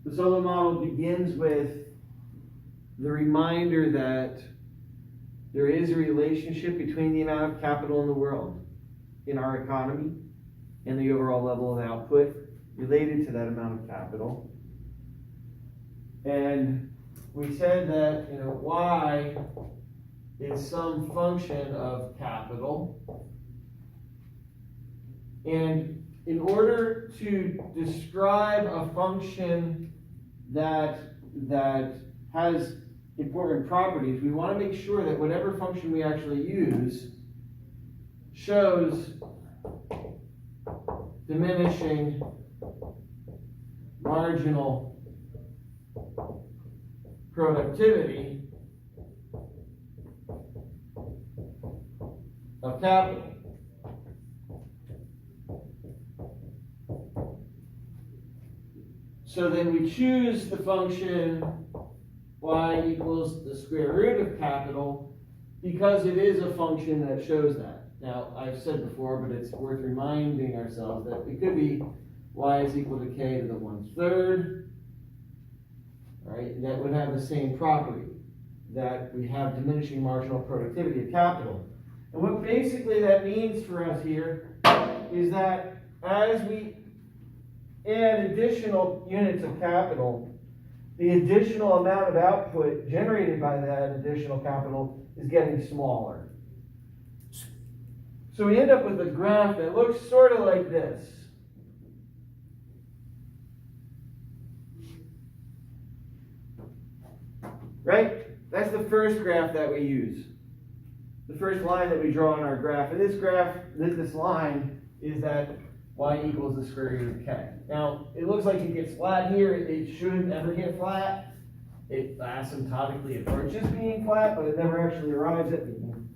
The Solow model begins with the reminder that there is a relationship between the amount of capital in the world, in our economy, and the overall level of output related to that amount of capital. And we said that, y is some function of capital. And in order to describe a function that has important properties, we want to make sure that whatever function we actually use shows diminishing marginal productivity of capital. So then we choose the function y equals the square root of capital because it is a function that shows that. Now, I've said before, but it's worth reminding ourselves that it could be y is equal to k to the 1/3, right? And that would have the same property, that we have diminishing marginal productivity of capital. And what basically that means for us here is that as we add additional units of capital, the additional amount of output generated by that additional capital is getting smaller. So we end up with a graph that looks sort of like this. Right? That's the first graph that we use. The first line that we draw on our graph. And this graph, this line, is that y equals the square root of k. Now, it looks like it gets flat here. It shouldn't ever get flat. It asymptotically approaches being flat, but it never actually arrives at being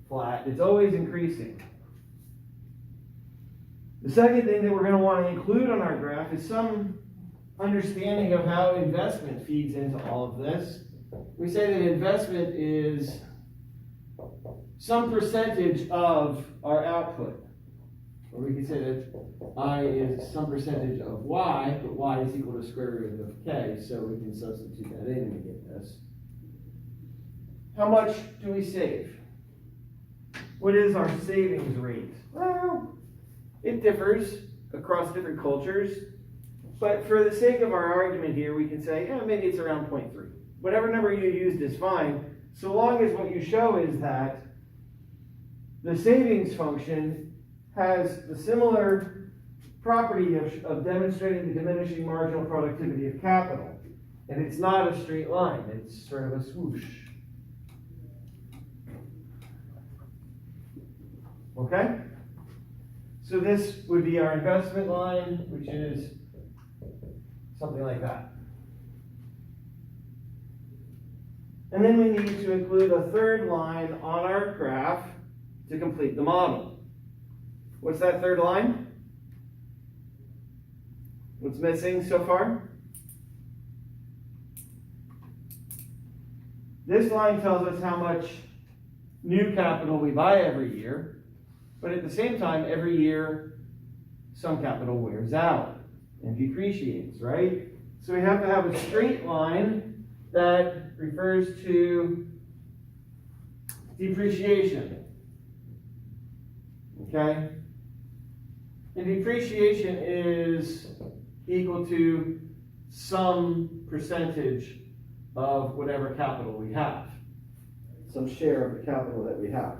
flat. It's always increasing. The second thing that we're going to want to include on our graph is some understanding of how investment feeds into all of this. We say that investment is some percentage of our output. Or we can say that I is some percentage of y, but y is equal to square root of k, so we can substitute that in and get this. How much do we save? What is our savings rate? Well, it differs across different cultures, but for the sake of our argument here, we can say, maybe it's around 0.3. Whatever number you used is fine, so long as what you show is that the savings function has the similar property of demonstrating the diminishing marginal productivity of capital. And it's not a straight line, it's sort of a swoosh. Okay? So this would be our investment line, which is something like that. And then we need to include a third line on our graph to complete the model. What's that third line? What's missing so far? This line tells us how much new capital we buy every year, but at the same time, every year, some capital wears out and depreciates, right? So we have to have a straight line that refers to depreciation. Okay? And depreciation is equal to some percentage of whatever capital we have. Some share of the capital that we have.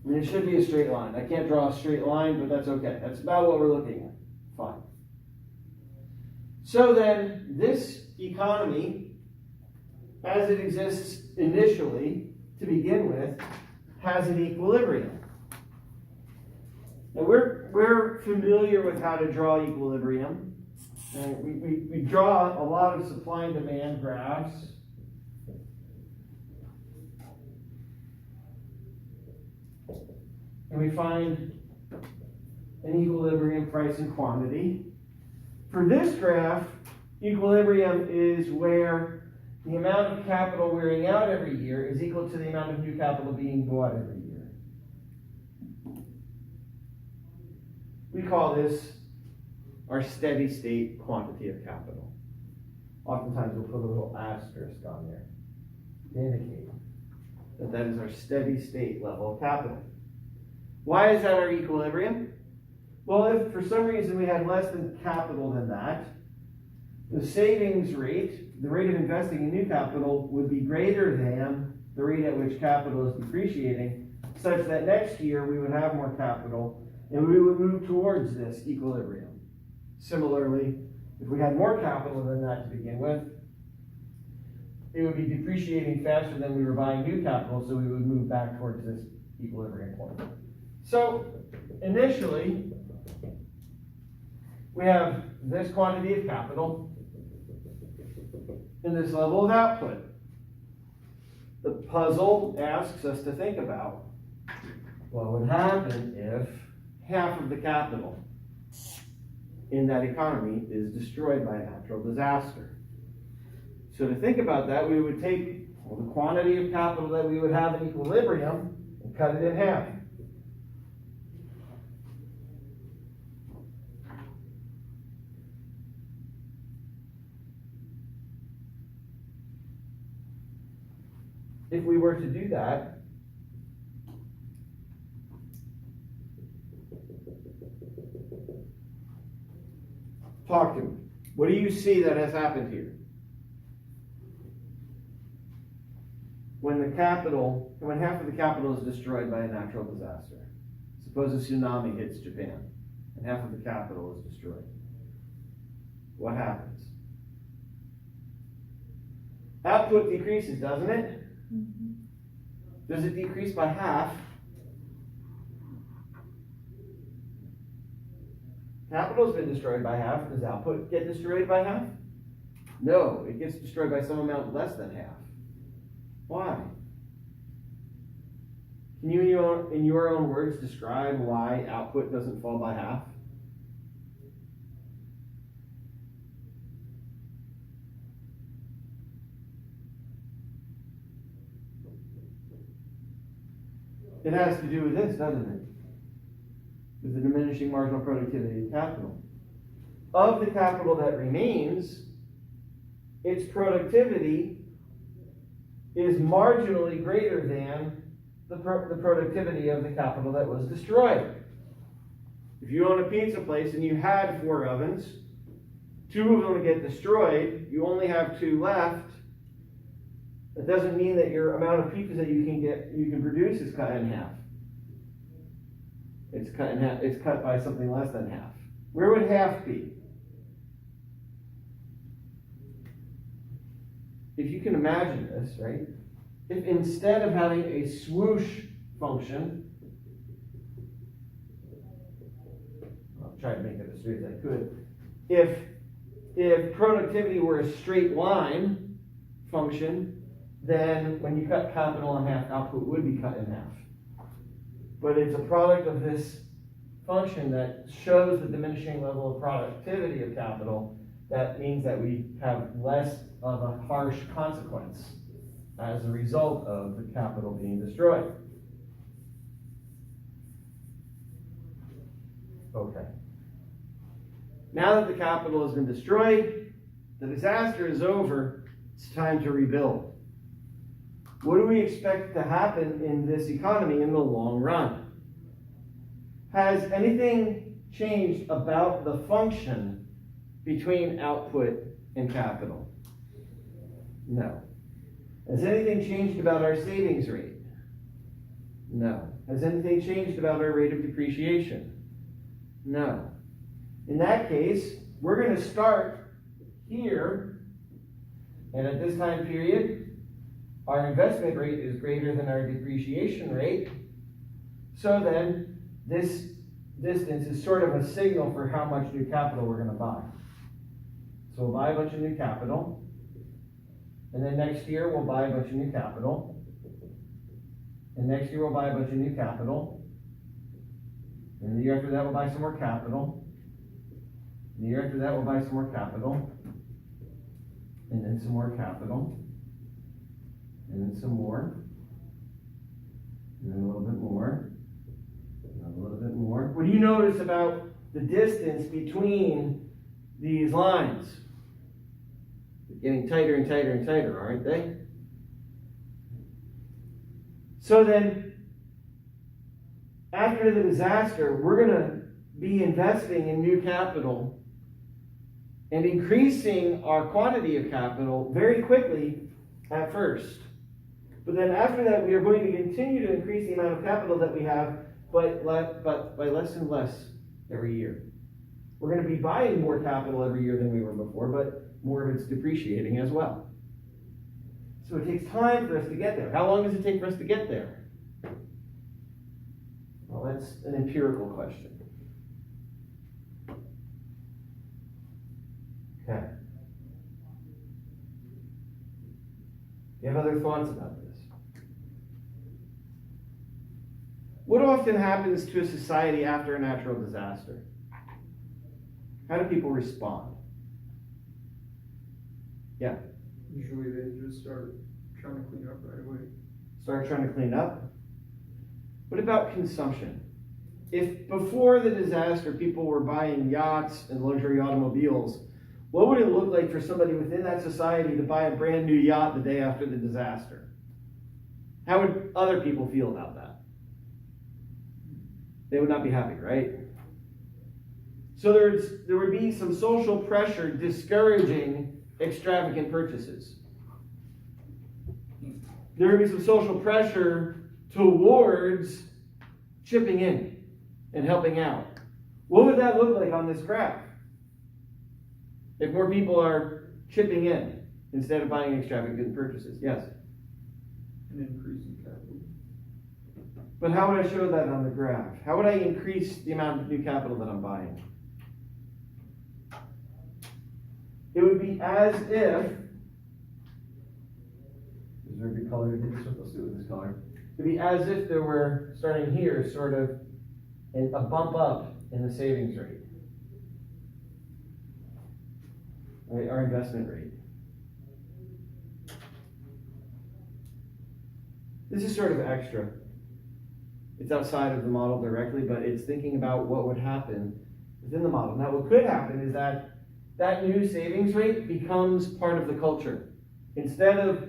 I mean, it should be a straight line. I can't draw a straight line, but that's okay. That's about what we're looking at. Fine. So then, this economy, as it exists initially, to begin with, has an equilibrium. Now we're familiar with how to draw equilibrium. And we draw a lot of supply and demand graphs. And we find an equilibrium price and quantity. For this graph, equilibrium is where the amount of capital wearing out every year is equal to the amount of new capital being bought every year. We call this our steady state quantity of capital. Oftentimes we'll put a little asterisk on there to indicate that that is our steady state level of capital. Why is that our equilibrium? Well, if for some reason we had less than capital than that, the savings rate, the rate of investing in new capital, would be greater than the rate at which capital is depreciating, such that next year we would have more capital and we would move towards this equilibrium. Similarly, if we had more capital than that to begin with, it would be depreciating faster than we were buying new capital, so we would move back towards this equilibrium point. So, initially, we have this quantity of capital and this level of output. The puzzle asks us to think about what would happen if half of the capital in that economy is destroyed by a natural disaster. So to think about that, we would take the quantity of capital that we would have in equilibrium and cut it in half. If we were to do that, talk to me. What do you see that has happened here? When half of the capital is destroyed by a natural disaster. Suppose a tsunami hits Japan and half of the capital is destroyed. What happens? Output decreases, doesn't it? Does it decrease by half? Capital's been destroyed by half. Does output get destroyed by half? No, it gets destroyed by some amount less than half. Why? Can you, in your own words, describe why output doesn't fall by half? It has to do with this, doesn't it? With the diminishing marginal productivity of capital. Of the capital that remains, its productivity is marginally greater than the productivity of the capital that was destroyed. If you own a pizza place and you had 4 ovens, 2 of them get destroyed, you only have 2 left. That doesn't mean that your amount of pizzas that you can produce is cut in half. It's cut in half. It's cut by something less than half. Where would half be? If you can imagine this, right? If instead of having a swoosh function, I'll try to make it as straight as I could. If productivity were a straight line function, then when you cut capital in half, output would be cut in half. But it's a product of this function that shows the diminishing level of productivity of capital. That means that we have less of a harsh consequence as a result of the capital being destroyed. Okay. Now that the capital has been destroyed, the disaster is over, it's time to rebuild. What do we expect to happen in this economy in the long run? Has anything changed about the function between output and capital? No. Has anything changed about our savings rate? No. Has anything changed about our rate of depreciation? No. In that case, we're going to start here, and at this time period, our investment rate is greater than our depreciation rate. So then, this distance is sort of a signal for how much new capital we're going to buy. So we'll buy a bunch of new capital. And then next year, we'll buy a bunch of new capital. And next year, we'll buy a bunch of new capital. And the year after that, we'll buy some more capital. And the year after that, we'll buy some more capital. And then some more capital. And then some more. And then a little bit more. And a little bit more. What do you notice about the distance between these lines. They're getting tighter and tighter and tighter, aren't they? So then, after the disaster, we're going to be investing in new capital and increasing our quantity of capital very quickly at first. But then after that, we are going to continue to increase the amount of capital that we have, but by less and less every year. We're going to be buying more capital every year than we were before, but more of it's depreciating as well. So it takes time for us to get there. How long does it take for us to get there? Well, that's an empirical question. Okay. You have other thoughts about this? What often happens to a society after a natural disaster? How do people respond? Yeah. Usually they just start trying to clean up right away. Start trying to clean up? What about consumption? If before the disaster people were buying yachts and luxury automobiles, what would it look like for somebody within that society to buy a brand new yacht the day after the disaster? How would other people feel about that? They would not be happy, right? So there would be some social pressure discouraging extravagant purchases. There would be some social pressure towards chipping in and helping out. What would that look like on this graph? If more people are chipping in instead of buying extravagant purchases. Yes? An increase in capital. But how would I show that on the graph? How would I increase the amount of new capital that I'm buying? It would be as if, is there a good color to do this with? Let's do it with this color. It would be as if there were, starting here, sort of a bump up in the savings rate. Right, our investment rate. This is sort of extra. It's outside of the model directly, but it's thinking about what would happen within the model. Now, what could happen is that new savings rate becomes part of the culture. Instead of,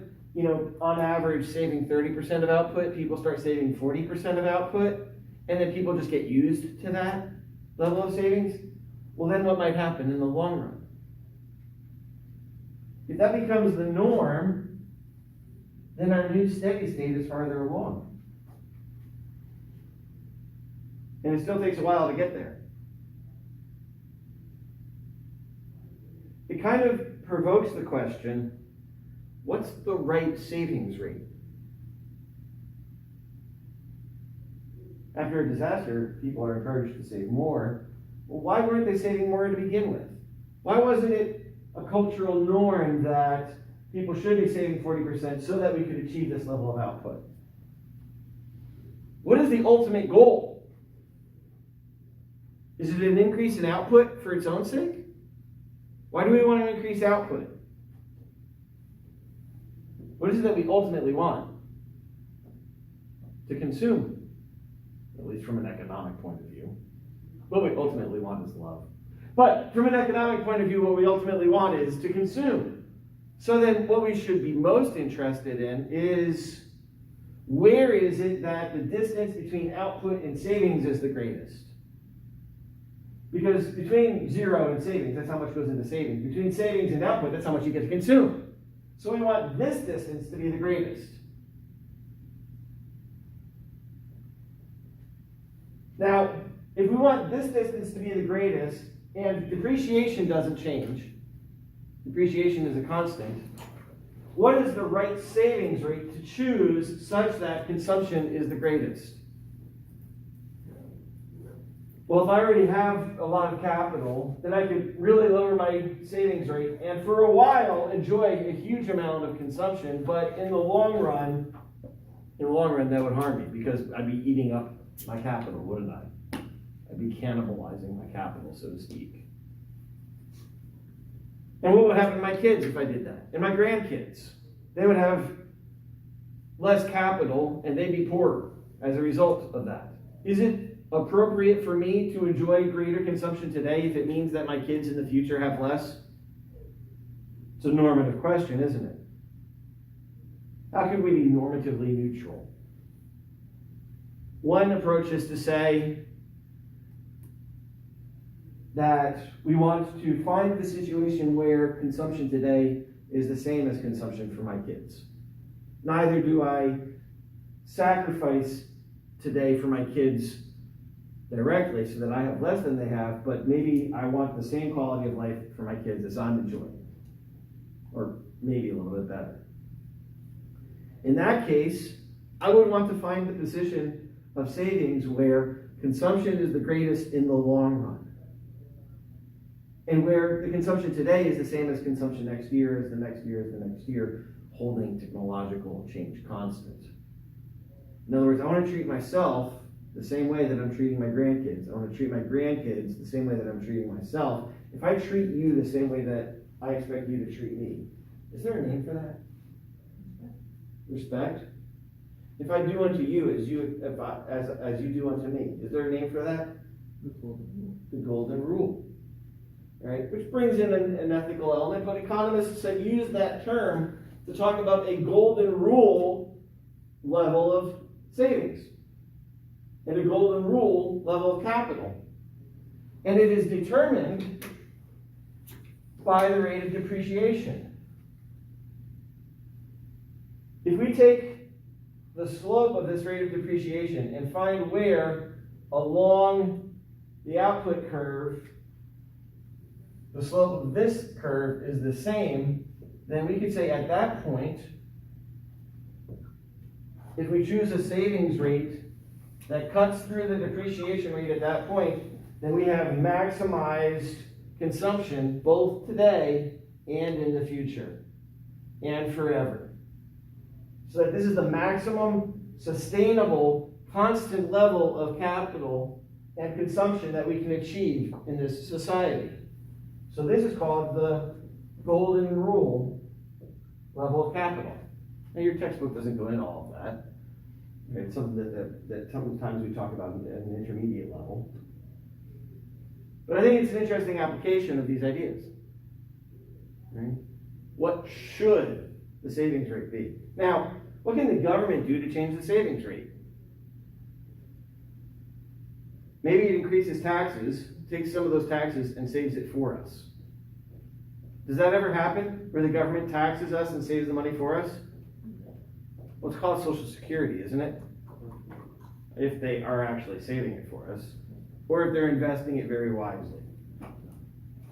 on average saving 30% of output, people start saving 40% of output, and then people just get used to that level of savings. Well, then what might happen in the long run? If that becomes the norm, then our new steady state is farther along. And it still takes a while to get there. It kind of provokes the question, what's the right savings rate? After a disaster, people are encouraged to save more. Well, why weren't they saving more to begin with? Why wasn't it a cultural norm that people should be saving 40% so that we could achieve this level of output? What is the ultimate goal? Is it an increase in output for its own sake? Why do we want to increase output? What is it that we ultimately want? To consume, at least from an economic point of view. What we ultimately want is love. But from an economic point of view, what we ultimately want is to consume. So then what we should be most interested in is, where is it that the distance between output and savings is the greatest? Because between 0 and savings, that's how much goes into savings. Between savings and output, that's how much you get to consume. So we want this distance to be the greatest. Now, if we want this distance to be the greatest, and depreciation doesn't change, depreciation is a constant, what is the right savings rate to choose such that consumption is the greatest? Well, if I already have a lot of capital, then I could really lower my savings rate and for a while enjoy a huge amount of consumption, but in the long run that would harm me because I'd be eating up my capital, wouldn't I? I'd be cannibalizing my capital, so to speak. And what would happen to my kids if I did that? And my grandkids? They would have less capital and they'd be poorer as a result of that. Is it appropriate for me to enjoy greater consumption today if it means that my kids in the future have less? It's a normative question, isn't it? How could we be normatively neutral? One approach is to say that we want to find the situation where consumption today is the same as consumption for my kids. Neither do I sacrifice today for my kids directly so that I have less than they have, but maybe I want the same quality of life for my kids as I'm enjoying, or maybe a little bit better. In that case, I would want to find the position of savings where consumption is the greatest in the long run, and where the consumption today is the same as consumption next year, as the next year, as the next year, holding technological change constant. In other words, I want to treat myself the same way that I'm treating my grandkids. I want to treat my grandkids the same way that I'm treating myself. If I treat you the same way that I expect you to treat me, is there a name for that? Respect? If I do unto you as you do unto me, is there a name for that? The golden rule. Right? Which brings in an ethical element, but economists have used that term to talk about a golden rule level of savings and a golden rule level of capital. And it is determined by the rate of depreciation. If we take the slope of this rate of depreciation and find where along the output curve the slope of this curve is the same, then we could say at that point, if we choose a savings rate that cuts through the depreciation rate at that point, then we have maximized consumption both today and in the future and forever. So that this is the maximum sustainable constant level of capital and consumption that we can achieve in this society. So this is called the golden rule level of capital. Now your textbook doesn't go into all of that. It's something that sometimes we talk about at an intermediate level. But I think it's an interesting application of these ideas. Right? What should the savings rate be? Now, what can the government do to change the savings rate? Maybe it increases taxes, takes some of those taxes and saves it for us. Does that ever happen, where the government taxes us and saves the money for us? Well, it's called Social Security, isn't it? If they are actually saving it for us, or if they're investing it very wisely.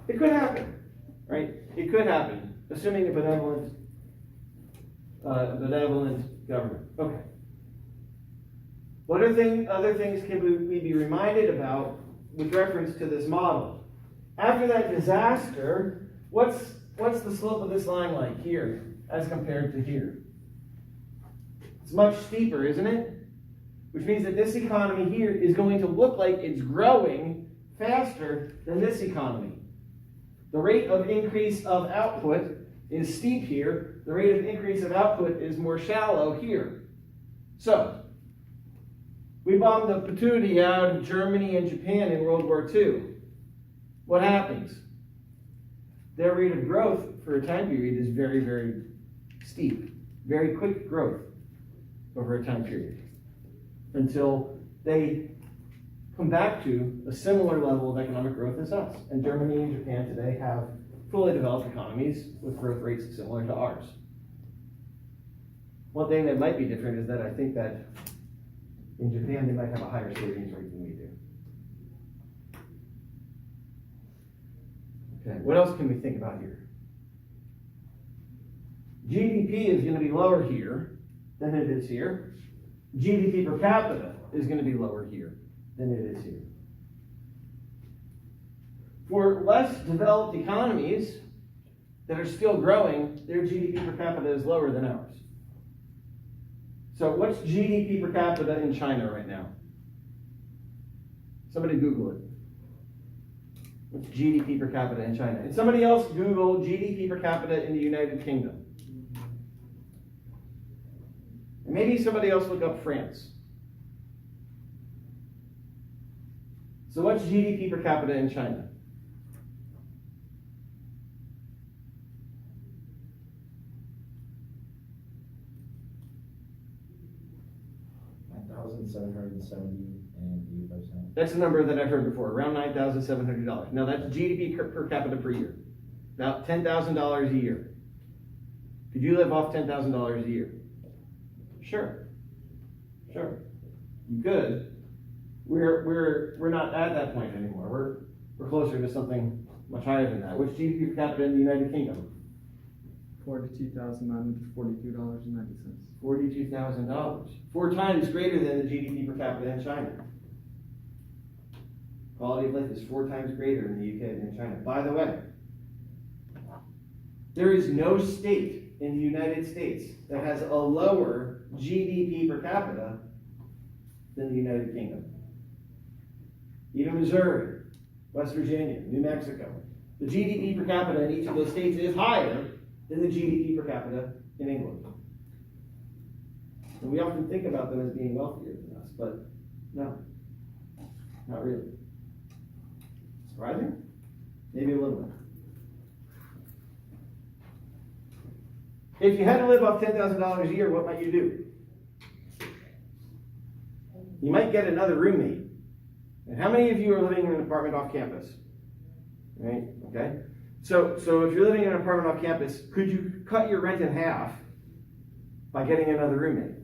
It could happen, right? It could happen, assuming a benevolent government. Okay. What other things can we be reminded about with reference to this model? After that disaster, what's the slope of this line like here as compared to here? It's much steeper, isn't it? Which means that this economy here is going to look like it's growing faster than this economy. The rate of increase of output is steep here. The rate of increase of output is more shallow here. So, we bombed the patootie out of Germany and Japan in World War II. What happens? Their rate of growth for a time period is very, very steep. Very quick growth over a time period. Until they come back to a similar level of economic growth as us. And Germany and Japan today have fully developed economies with growth rates similar to ours. One thing that might be different is that I think that in Japan they might have a higher savings rate than we do. Okay, what else can we think about here? GDP is going to be lower here than it is here. GDP per capita is going to be lower here than it is here. For less developed economies that are still growing, their GDP per capita is lower than ours. So what's GDP per capita in China right now? Somebody Google it. What's GDP per capita in China? And somebody else Google GDP per capita in the United Kingdom. And maybe somebody else look up France. So what's GDP per capita in China? $9,770.85. That's the number that I've heard before, around $9,700. Now that's GDP per capita per year. Now $10,000 a year. Could you live off $10,000 a year? Sure. You could. We're not at that point anymore. We're closer to something much higher than that. What's GDP per capita in the United Kingdom? $42,942.90. $42,000. 4 times greater than the GDP per capita in China. Quality of life is 4 times greater in the UK than in China. By the way, there is no state in the United States that has a lower GDP per capita than the United Kingdom. Even Missouri, West Virginia, New Mexico. The GDP per capita in each of those states is higher than the GDP per capita in England. And we often think about them as being wealthier than us, but no, not really. Surprising? Maybe a little bit. If you had to live off $10,000 a year, what might you do? You might get another roommate. And how many of you are living in an apartment off campus? Right? Okay. So if you're living in an apartment off campus, could you cut your rent in half by getting another roommate?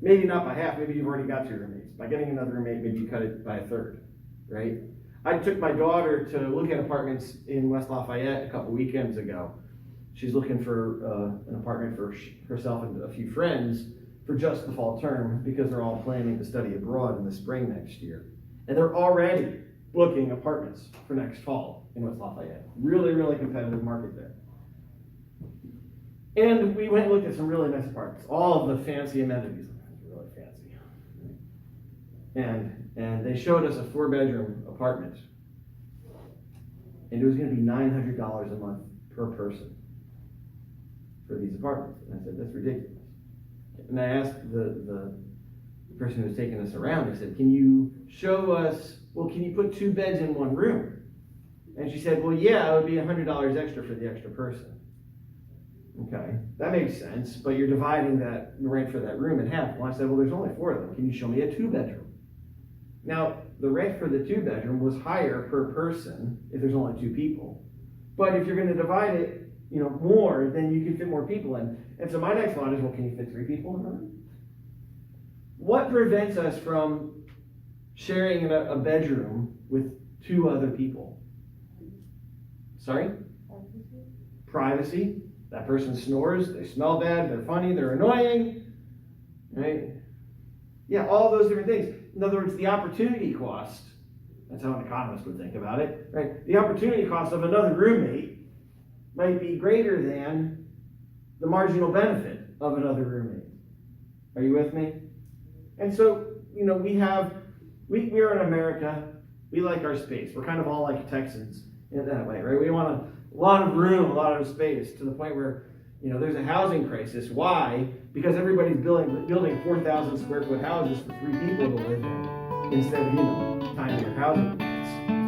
Maybe not by half, maybe you've already got 2 roommates. By getting another roommate, maybe you cut it by a third, right? I took my daughter to look at apartments in West Lafayette a couple weekends ago. She's looking for an apartment for herself and a few friends for just the fall term because they're all planning to study abroad in the spring next year. And they're already booking apartments for next fall in West Lafayette. Really, really competitive market there. And we went and looked at some really nice apartments. All of the fancy amenities. Really fancy. And they showed us a 4-bedroom apartment. And it was going to be $900 a month per person for these apartments. And I said, that's ridiculous. And I asked the person who was taking us around, I said, can you show us, can you put 2 beds in 1 room? And she said, well, yeah, it would be $100 extra for the extra person. Okay, that makes sense, but you're dividing the rent for that room in half. Well, I said, well, there's only 4 of them. Can you show me a 2-bedroom? Now, the rent for the 2-bedroom was higher per person if there's only 2 people. But if you're going to divide it, more, then you can fit more people in. And so my next thought is, well, can you fit 3 people in a room? What prevents us from sharing a bedroom with 2 other people? Sorry? Privacy. That person snores, they smell bad, they're funny, they're annoying, right? Yeah, all those different things. In other words, the opportunity cost, that's how an economist would think about it, right? The opportunity cost of another roommate might be greater than the marginal benefit of another roommate. Are you with me? And so, we are in America, we like our space. We're kind of all like Texans in that way, right? We want a lot of room, a lot of space, to the point where, there's a housing crisis. Why? Because everybody's building 4,000 square foot houses for 3 people to live in instead of, tiny housing units.